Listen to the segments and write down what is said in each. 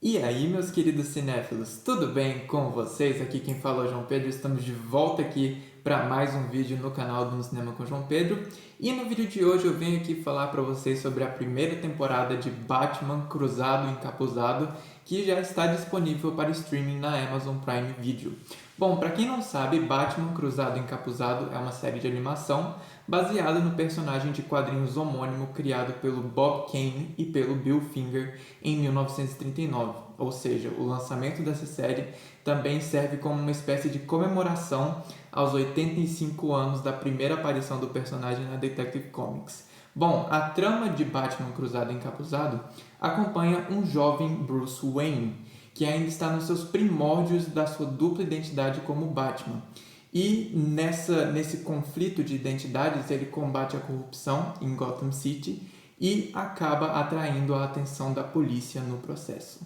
E aí, meus queridos cinéfilos, tudo bem com vocês? Aqui quem fala é o João Pedro, estamos de volta aqui para mais um vídeo no canal do No Cinema com João Pedro. E no vídeo de hoje eu venho aqui falar para vocês sobre a primeira temporada de Batman Cruzado Encapuzado, que já está disponível para streaming na Amazon Prime Video. Bom, para quem não sabe, Batman Cruzado Encapuzado é uma série de animação baseada no personagem de quadrinhos homônimo criado pelo Bob Kane e pelo Bill Finger em 1939. Ou seja, o lançamento dessa série também serve como uma espécie de comemoração aos 85 anos da primeira aparição do personagem na Detective Comics. Bom, a trama de Batman Cruzado Encapuzado acompanha um jovem Bruce Wayne, que ainda está nos seus primórdios da sua dupla identidade como Batman. E nesse conflito de identidades, ele combate a corrupção em Gotham City e acaba atraindo a atenção da polícia no processo.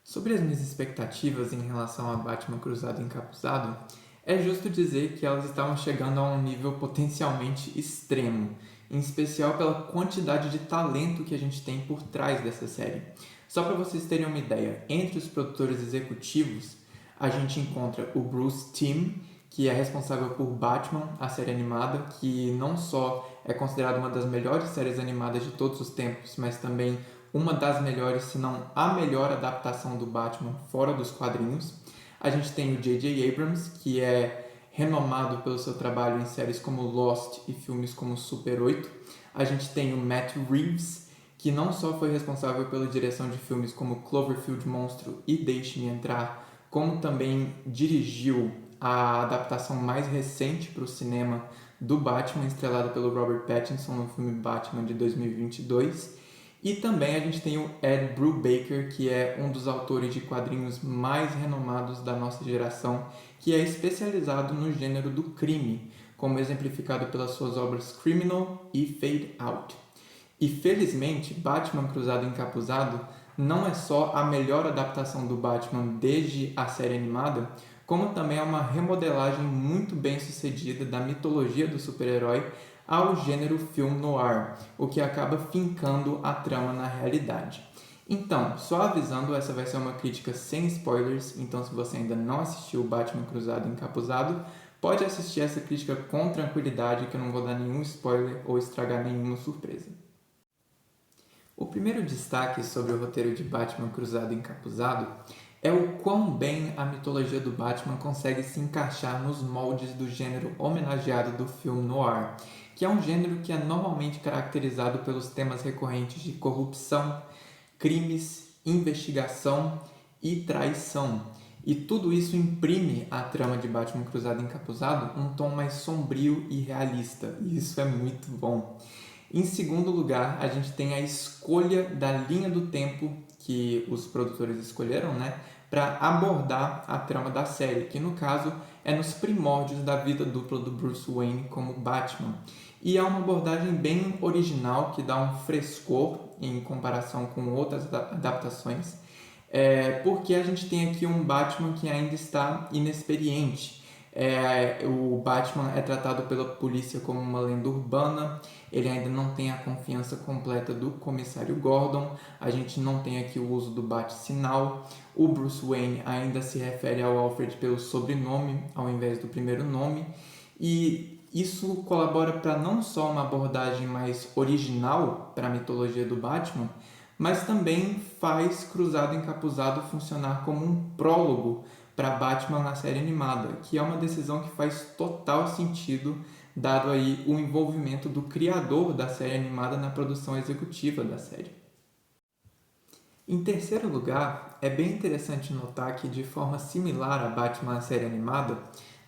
Sobre as minhas expectativas em relação a Batman Cruzado Encapuzado, é justo dizer que elas estavam chegando a um nível potencialmente extremo, em especial pela quantidade de talento que a gente tem por trás dessa série. Só para vocês terem uma ideia, entre os produtores executivos, a gente encontra o Bruce Timm, que é responsável por Batman, a série animada, que não só é considerada uma das melhores séries animadas de todos os tempos, mas também uma das melhores, se não a melhor adaptação do Batman fora dos quadrinhos. A gente tem o J.J. Abrams, que é renomado pelo seu trabalho em séries como Lost e filmes como Super 8. A gente tem o Matt Reeves, que não só foi responsável pela direção de filmes como Cloverfield Monstro e Deixe-me Entrar, como também dirigiu a adaptação mais recente para o cinema do Batman, estrelada pelo Robert Pattinson no filme Batman de 2022. E também a gente tem o Ed Brubaker, que é um dos autores de quadrinhos mais renomados da nossa geração, que é especializado no gênero do crime, como exemplificado pelas suas obras Criminal e Fade Out. E felizmente, Batman Cruzado Encapuzado não é só a melhor adaptação do Batman desde a série animada, como também é uma remodelagem muito bem sucedida da mitologia do super-herói ao gênero film noir, o que acaba fincando a trama na realidade. Então, só avisando, essa vai ser uma crítica sem spoilers, então se você ainda não assistiu Batman Cruzado Encapuzado, pode assistir essa crítica com tranquilidade, que eu não vou dar nenhum spoiler ou estragar nenhuma surpresa. O primeiro destaque sobre o roteiro de Batman Cruzado Encapuzado é o quão bem a mitologia do Batman consegue se encaixar nos moldes do gênero homenageado do film noir, que é um gênero que é normalmente caracterizado pelos temas recorrentes de corrupção, crimes, investigação e traição. E tudo isso imprime à trama de Batman Cruzado Encapuzado um tom mais sombrio e realista, e isso é muito bom. Em segundo lugar, a gente tem a escolha da linha do tempo que os produtores escolheram, para abordar a trama da série, que no caso é nos primórdios da vida dupla do Bruce Wayne como Batman. E é uma abordagem bem original, que dá um frescor em comparação com outras adaptações, porque a gente tem aqui um Batman que ainda está inexperiente. O Batman é tratado pela polícia como uma lenda urbana, ele ainda não tem a confiança completa do comissário Gordon, a gente não tem aqui o uso do bate-sinal, o Bruce Wayne ainda se refere ao Alfred pelo sobrenome ao invés do primeiro nome, e isso colabora para não só uma abordagem mais original para a mitologia do Batman, mas também faz Cruzado Encapuzado funcionar como um prólogo para Batman na série animada, que é uma decisão que faz total sentido, dado aí o envolvimento do criador da série animada na produção executiva da série. Em terceiro lugar, é bem interessante notar que, de forma similar a Batman na série animada,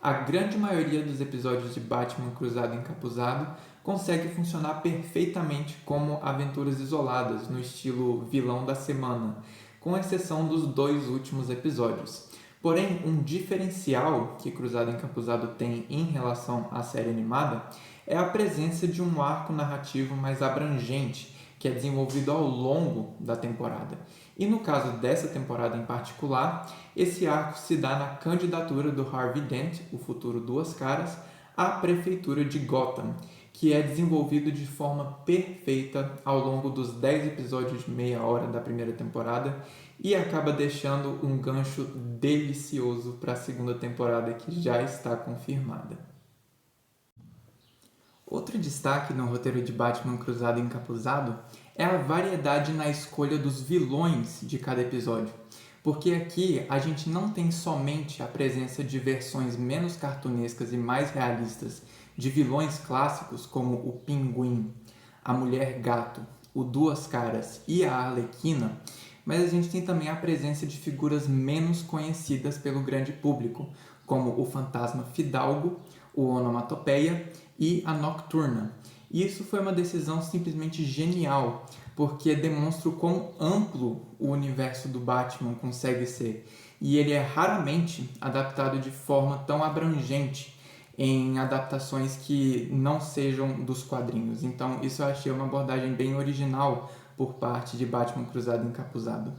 a grande maioria dos episódios de Batman Cruzado Encapuzado consegue funcionar perfeitamente como aventuras isoladas, no estilo vilão da semana, com exceção dos 2 últimos episódios. Porém, um diferencial que Cruzado Encapuzado tem em relação à série animada é a presença de um arco narrativo mais abrangente, que é desenvolvido ao longo da temporada. E no caso dessa temporada em particular, esse arco se dá na candidatura do Harvey Dent, o futuro Duas Caras, à prefeitura de Gotham, que é desenvolvido de forma perfeita ao longo dos 10 episódios de meia hora da primeira temporada e acaba deixando um gancho delicioso para a segunda temporada que já está confirmada. Outro destaque no roteiro de Batman Cruzado Encapuzado é a variedade na escolha dos vilões de cada episódio, porque aqui a gente não tem somente a presença de versões menos cartunescas e mais realistas de vilões clássicos como o Pinguim, a Mulher Gato, o Duas Caras e a Arlequina, mas a gente tem também a presença de figuras menos conhecidas pelo grande público, como o Fantasma Fidalgo, o Onomatopeia e a Nocturna. E isso foi uma decisão simplesmente genial, porque demonstra o quão amplo o universo do Batman consegue ser. E ele é raramente adaptado de forma tão abrangente em adaptações que não sejam dos quadrinhos. Então isso eu achei uma abordagem bem original por parte de Batman Cruzado Encapuzado.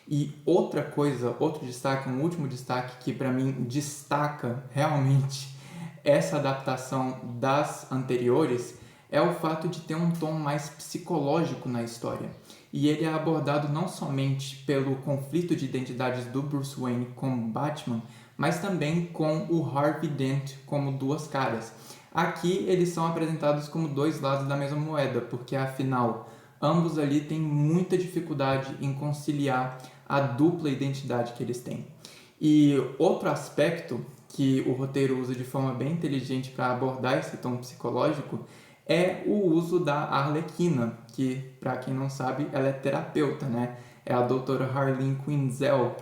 E outra coisa, outro destaque, um último destaque que para mim destaca realmente essa adaptação das anteriores é o fato de ter um tom mais psicológico na história. E ele é abordado não somente pelo conflito de identidades do Bruce Wayne como Batman, mas também com o Harvey Dent como Duas Caras. Aqui eles são apresentados como dois lados da mesma moeda, porque afinal ambos ali têm muita dificuldade em conciliar a dupla identidade que eles têm. E outro aspecto que o roteiro usa de forma bem inteligente para abordar esse tom psicológico é o uso da Arlequina, que, para quem não sabe, ela é terapeuta, né? É a doutora Harleen Quinzel.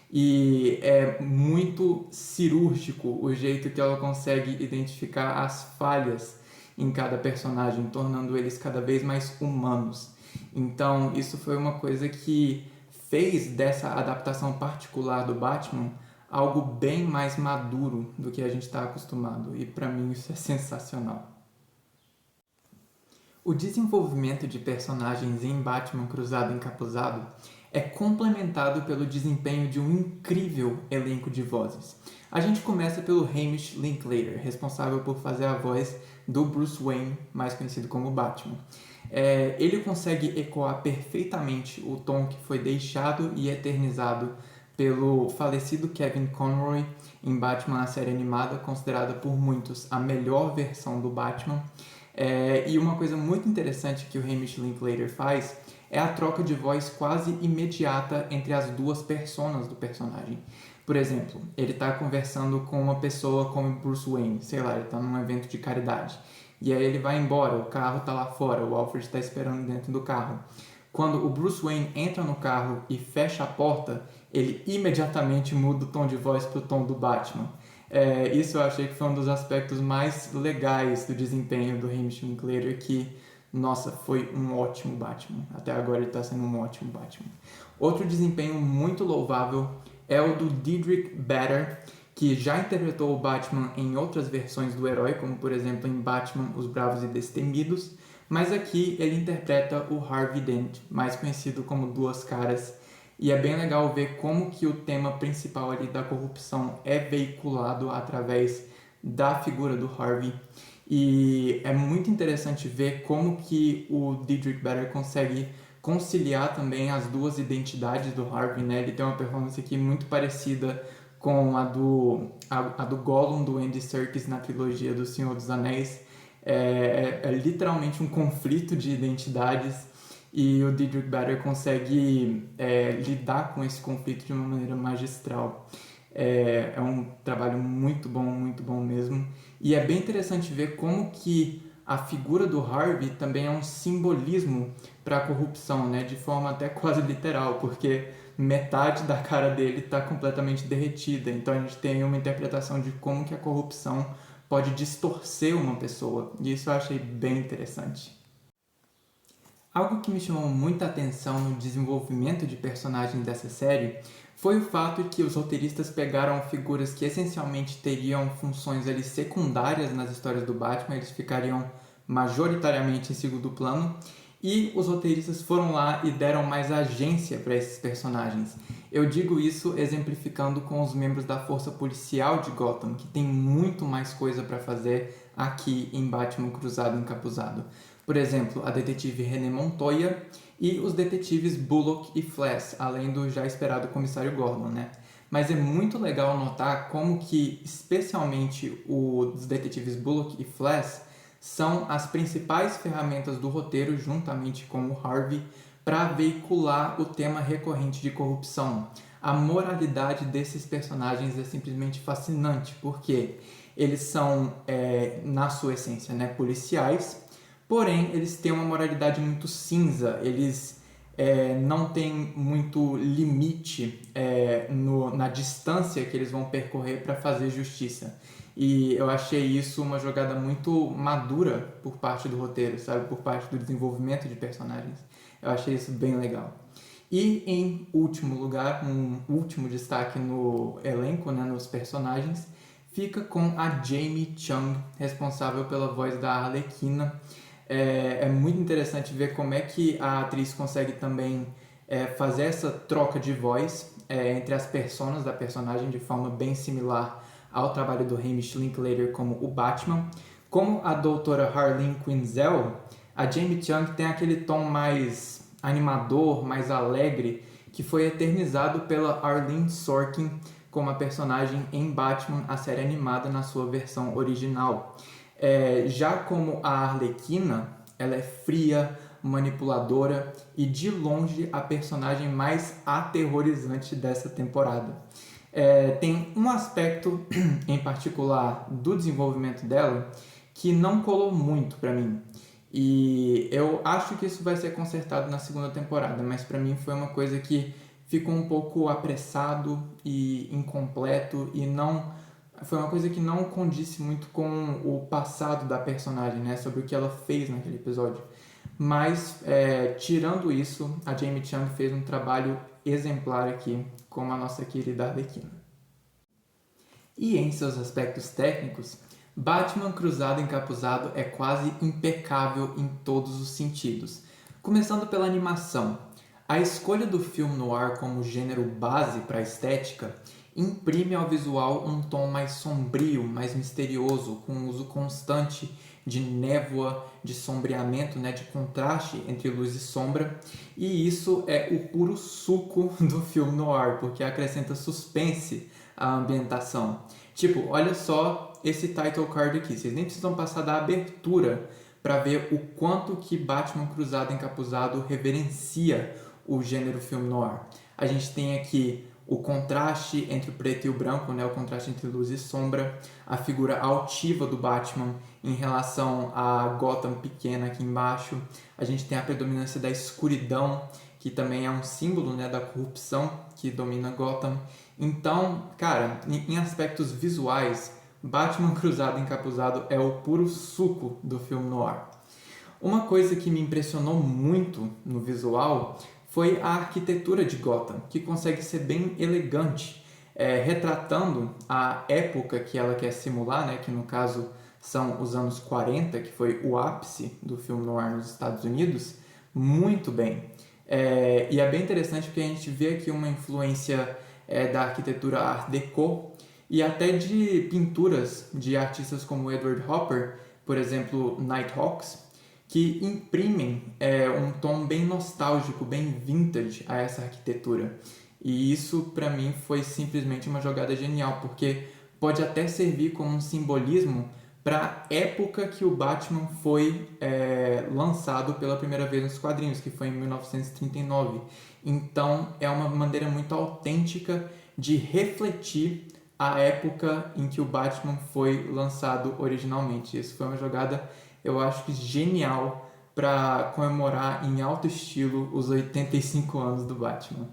E é muito cirúrgico o jeito que ela consegue identificar as falhas em cada personagem, tornando eles cada vez mais humanos. Então, isso foi uma coisa que fez dessa adaptação particular do Batman algo bem mais maduro do que a gente está acostumado. E para mim isso é sensacional. O desenvolvimento de personagens em Batman Cruzado Encapuzado é complementado pelo desempenho de um incrível elenco de vozes. A gente começa pelo Hamish Linklater, responsável por fazer a voz do Bruce Wayne, mais conhecido como Batman. Ele consegue ecoar perfeitamente o tom que foi deixado e eternizado pelo falecido Kevin Conroy em Batman, a série animada, considerada por muitos a melhor versão do Batman. E uma coisa muito interessante que o Hamish Linklater faz é a troca de voz quase imediata entre as duas personas do personagem. Por exemplo, ele está conversando com uma pessoa como Bruce Wayne, sei lá, ele está num evento de caridade. E aí ele vai embora, o carro está lá fora, o Alfred está esperando dentro do carro. Quando o Bruce Wayne entra no carro e fecha a porta, ele imediatamente muda o tom de voz para o tom do Batman. Isso eu achei que foi um dos aspectos mais legais do desempenho do Hamish Linklater, que, nossa, foi um ótimo Batman. Até agora ele está sendo um ótimo Batman. Outro desempenho muito louvável é o do Diedrich Bader, que já interpretou o Batman em outras versões do herói, como por exemplo em Batman, Os Bravos e Destemidos, mas aqui ele interpreta o Harvey Dent, mais conhecido como Duas Caras, e é bem legal ver como que o tema principal ali da corrupção é veiculado através da figura do Harvey. E é muito interessante ver como que o Diedrich Bader consegue conciliar também as duas identidades do Harvey, né? Ele tem uma performance aqui muito parecida com a do Gollum, do Andy Serkis na trilogia do Senhor dos Anéis. É literalmente um conflito de identidades e o Diedrich Bader consegue lidar com esse conflito de uma maneira magistral. É um trabalho muito bom mesmo. E é bem interessante ver como que a figura do Harvey também é um simbolismo para a corrupção, né? De forma até quase literal, porque metade da cara dele está completamente derretida. Então a gente tem uma interpretação de como que a corrupção pode distorcer uma pessoa. E isso eu achei bem interessante. Algo que me chamou muita atenção no desenvolvimento de personagens dessa série foi o fato de que os roteiristas pegaram figuras que essencialmente teriam funções ali secundárias nas histórias do Batman, eles ficariam majoritariamente em segundo plano, e os roteiristas foram lá e deram mais agência para esses personagens. Eu digo isso exemplificando com os membros da força policial de Gotham, que tem muito mais coisa para fazer aqui em Batman Cruzado Encapuzado. Por exemplo, a detetive René Montoya e os detetives Bullock e Flash, além do já esperado comissário Gordon, né? Mas é muito legal notar como que, especialmente os detetives Bullock e Flash, são as principais ferramentas do roteiro, juntamente com o Harvey, para veicular o tema recorrente de corrupção. A moralidade desses personagens é simplesmente fascinante, porque eles são, na sua essência, né, policiais, porém eles têm uma moralidade muito cinza, eles não têm muito limite na distância que eles vão percorrer para fazer justiça. E eu achei isso uma jogada muito madura por parte do roteiro, sabe? Por parte do desenvolvimento de personagens. Eu achei isso bem legal. E em último lugar, um último destaque no elenco, né, nos personagens, fica com a Jamie Chung, responsável pela voz da Arlequina. É muito interessante ver como é que a atriz consegue também fazer essa troca de voz entre as personas da personagem de forma bem similar ao trabalho do Hamish Linklater como o Batman. Como a doutora Harleen Quinzel, a Jamie Chung tem aquele tom mais animador, mais alegre, que foi eternizado pela Arlene Sorkin como a personagem em Batman, a série animada na sua versão original. Já como a Arlequina, ela é fria, manipuladora e de longe a personagem mais aterrorizante dessa temporada. Tem um aspecto em particular do desenvolvimento dela que não colou muito para mim. E eu acho que isso vai ser consertado na segunda temporada, mas para mim foi uma coisa que ficou um pouco apressado e incompleto e não foi uma coisa que não condisse muito com o passado da personagem, né, sobre o que ela fez naquele episódio. Mas tirando isso, a Jamie Chung fez um trabalho exemplar aqui como a nossa querida Arlequina. E em seus aspectos técnicos, Batman Cruzado Encapuzado é quase impecável em todos os sentidos. Começando pela animação. A escolha do filme noir como gênero base para a estética imprime ao visual um tom mais sombrio, mais misterioso, com o uso constante de névoa, de sombreamento, né, de contraste entre luz e sombra. E isso é o puro suco do filme noir, porque acrescenta suspense à ambientação. Tipo, olha só esse title card aqui. Vocês nem precisam passar da abertura para ver o quanto que Batman Cruzado Encapuzado reverencia o gênero filme noir. A gente tem aqui o contraste entre o preto e o branco, né? O contraste entre luz e sombra, a figura altiva do Batman em relação à Gotham pequena aqui embaixo. A gente tem a predominância da escuridão, que também é um símbolo, né, da corrupção que domina Gotham. Então, cara, em aspectos visuais, Batman Cruzado Encapuzado é o puro suco do filme noir. Uma coisa que me impressionou muito no visual foi a arquitetura de Gotham, que consegue ser bem elegante, retratando a época que ela quer simular, né, que no caso são os anos 40, que foi o ápice do filme noir nos Estados Unidos, muito bem. E é bem interessante porque a gente vê aqui uma influência da arquitetura Art Deco e até de pinturas de artistas como Edward Hopper, por exemplo, Nighthawks, que imprimem um tom bem nostálgico, bem vintage a essa arquitetura. E isso, para mim, foi simplesmente uma jogada genial, porque pode até servir como um simbolismo para a época que o Batman foi lançado pela primeira vez nos quadrinhos, que foi em 1939. Então, é uma maneira muito autêntica de refletir a época em que o Batman foi lançado originalmente. Isso foi uma jogada, eu acho que genial, para comemorar em alto estilo os 85 anos do Batman.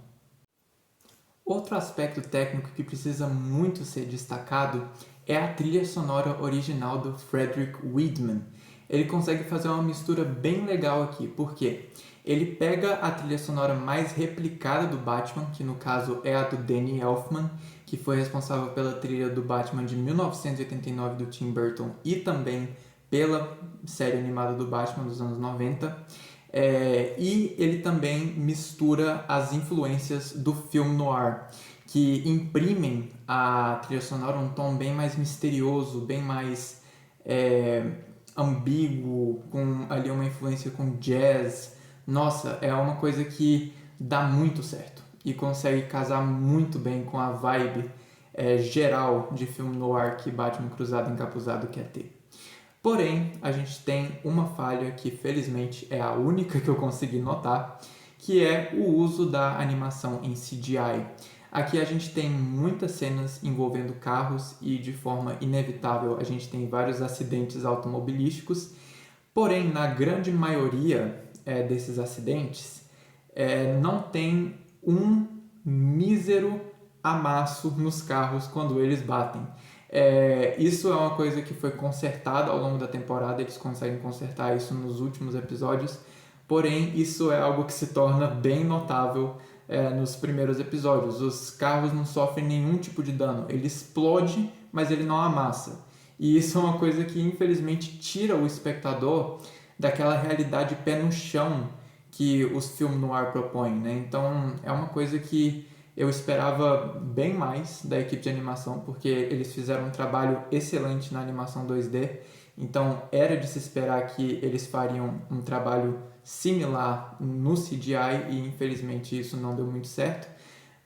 Outro aspecto técnico que precisa muito ser destacado é a trilha sonora original do Frederick Wiedmann. Ele consegue fazer uma mistura bem legal aqui, porque ele pega a trilha sonora mais replicada do Batman, que no caso é a do Danny Elfman, que foi responsável pela trilha do Batman de 1989 do Tim Burton e também pela série animada do Batman dos anos 90. E ele também mistura as influências do filme noir, que imprimem a trilha sonora um tom bem mais misterioso, bem mais ambíguo, com ali uma influência com jazz. Nossa, é uma coisa que dá muito certo e consegue casar muito bem com a vibe geral de filme noir que Batman Cruzado Encapuzado quer ter. Porém, a gente tem uma falha que felizmente é a única que eu consegui notar, que é o uso da animação em CGI. Aqui a gente tem muitas cenas envolvendo carros e de forma inevitável a gente tem vários acidentes automobilísticos, porém na grande maioria desses acidentes não tem um mísero amasso nos carros quando eles batem. Isso é uma coisa que foi consertada ao longo da temporada, eles conseguem consertar isso nos últimos episódios, porém isso é algo que se torna bem notável nos primeiros episódios. Os carros não sofrem nenhum tipo de dano, ele explode, mas ele não amassa. E isso é uma coisa que infelizmente tira o espectador daquela realidade pé no chão que os filmes no ar propõem, né? Então é uma coisa que eu esperava bem mais da equipe de animação, porque eles fizeram um trabalho excelente na animação 2D, então era de se esperar que eles fariam um trabalho similar no CGI e infelizmente isso não deu muito certo,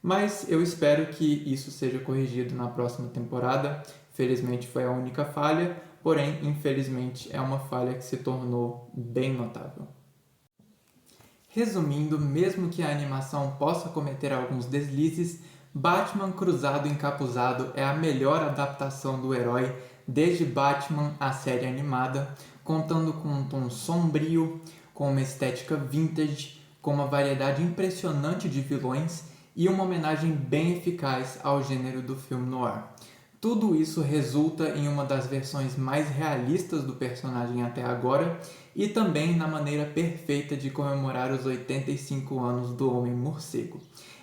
mas eu espero que isso seja corrigido na próxima temporada. Felizmente foi a única falha, porém infelizmente é uma falha que se tornou bem notável. Resumindo, mesmo que a animação possa cometer alguns deslizes, Batman Cruzado Encapuzado é a melhor adaptação do herói desde Batman, a série animada, contando com um tom sombrio, com uma estética vintage, com uma variedade impressionante de vilões e uma homenagem bem eficaz ao gênero do filme noir. Tudo isso resulta em uma das versões mais realistas do personagem até agora e também na maneira perfeita de comemorar os 85 anos do Homem-Morcego.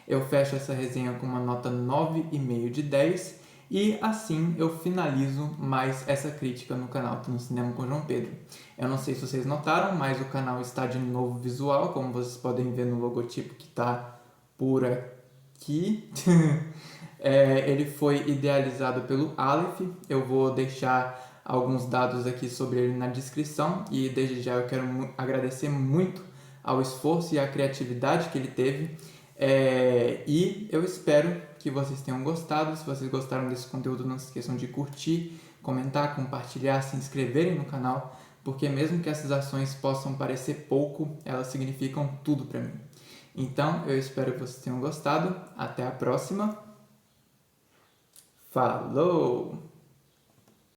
Eu fecho essa resenha com uma nota 9,5 de 10 e assim eu finalizo mais essa crítica no canal do Cinema com João Pedro. Eu não sei se vocês notaram, mas o canal está de novo visual, como vocês podem ver no logotipo que está por aqui. Ele foi idealizado pelo Aleph. Eu vou deixar alguns dados aqui sobre ele na descrição e desde já eu quero agradecer muito ao esforço e à criatividade que ele teve. E eu espero que vocês tenham gostado. Se vocês gostaram desse conteúdo, não se esqueçam de curtir, comentar, compartilhar, se inscreverem no canal, porque mesmo que essas ações possam parecer pouco, elas significam tudo para mim. Então, eu espero que vocês tenham gostado. Até a próxima. Falou!